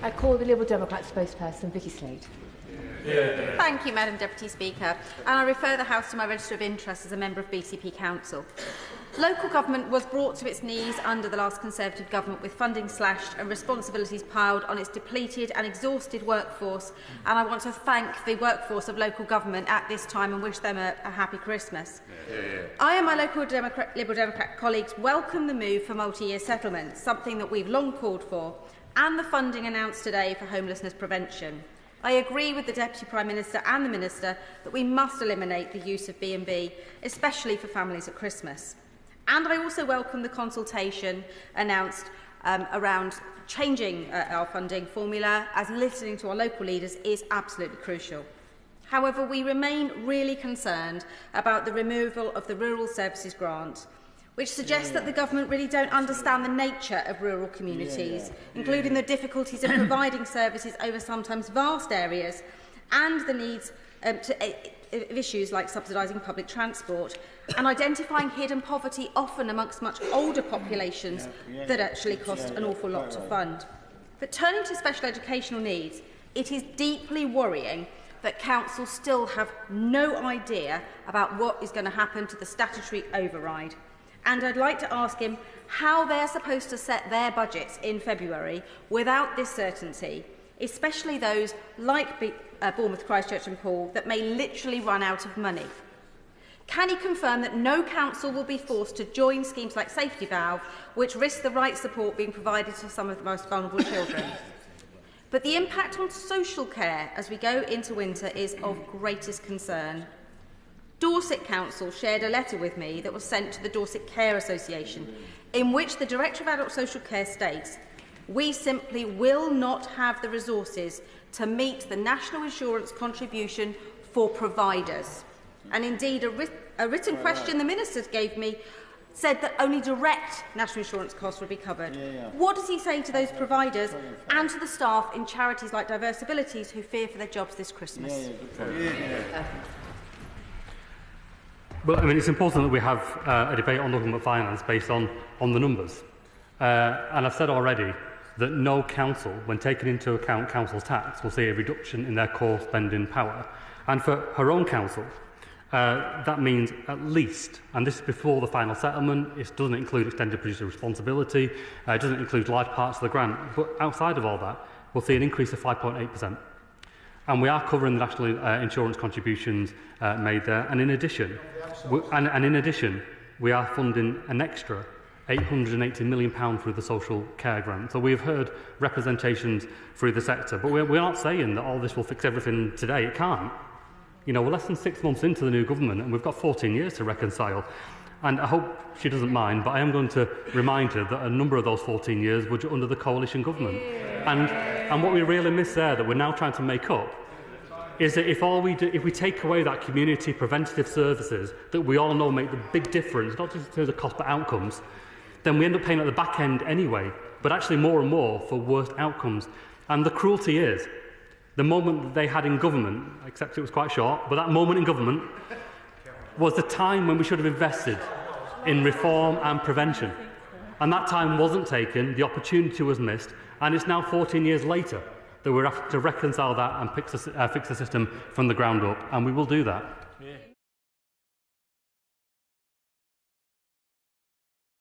I call the Liberal Democrat spokesperson, Vicky Slade. Thank you, Madam Deputy Speaker. And I refer the House to my register of interest as a member of BCP Council. Local government was brought to its knees under the last Conservative government, with funding slashed and responsibilities piled on its depleted and exhausted workforce. And I want to thank the workforce of local government at this time and wish them a happy Christmas. I and my local Liberal Democrat colleagues welcome the move for multi-year settlements, something that we've long called for, and the funding announced today for homelessness prevention. I agree with the Deputy Prime Minister and the Minister that we must eliminate the use of B&B, especially for families at Christmas. And I also welcome the consultation announced around changing our funding formula, as listening to our local leaders is absolutely crucial. However, we remain really concerned about the removal of the Rural Services Grant, which suggests that the government really don't understand the nature of rural communities, including the difficulties of providing services over sometimes vast areas and the needs of issues like subsidising public transport and identifying hidden poverty, often amongst much older populations, that actually cost an awful lot to fund. But turning to special educational needs, it is deeply worrying that councils still have no idea about what is going to happen to the statutory override. And I'd like to ask him how they're supposed to set their budgets in February without this certainty, especially those like Bournemouth, Christchurch and Poole that may literally run out of money. Can he confirm that no council will be forced to join schemes like Safety Valve, which risk the right support being provided to some of the most vulnerable children? But the impact on social care as we go into winter is of greatest concern. Dorset Council shared a letter with me that was sent to the Dorset Care Association, in which the Director of Adult Social Care states, "We simply will not have the resources to meet the National Insurance contribution for providers." And indeed, a written question the Minister gave me said that only direct National Insurance costs would be covered. What does he say to those providers and to the staff in charities like Diverse Abilities who fear for their jobs this Christmas? Well, I mean, it's important that we have a debate on government finance based on the numbers. And I've said already that no council, when taking into account council's tax, will see a reduction in their core spending power. And for her own council, that means at least, and this is before the final settlement, it doesn't include extended producer responsibility, it doesn't include large parts of the grant, but outside of all that, we'll see an increase of 5.8%. And we are covering the national insurance contributions made there. And in addition, we are funding an extra £880 million through the social care grant. So we've heard representations through the sector, but we're not saying that all this will fix everything today. It can't. You know, we're less than 6 months into the new government and we've got 14 years to reconcile. And I hope she doesn't mind, but I am going to remind her that a number of those 14 years were under the coalition government. And what we really miss there, that we're now trying to make up, is that if we take away that community preventative services that we all know make the big difference, not just in terms of cost but outcomes, then we end up paying at the back end anyway, but actually more and more for worse outcomes. And the cruelty is, the moment that they had in government, except it was quite short, but that moment in government was the time when we should have invested in reform and prevention. And that time wasn't taken, the opportunity was missed, and it's now 14 years later that we're having to reconcile that and fix the system from the ground up, and we will do that.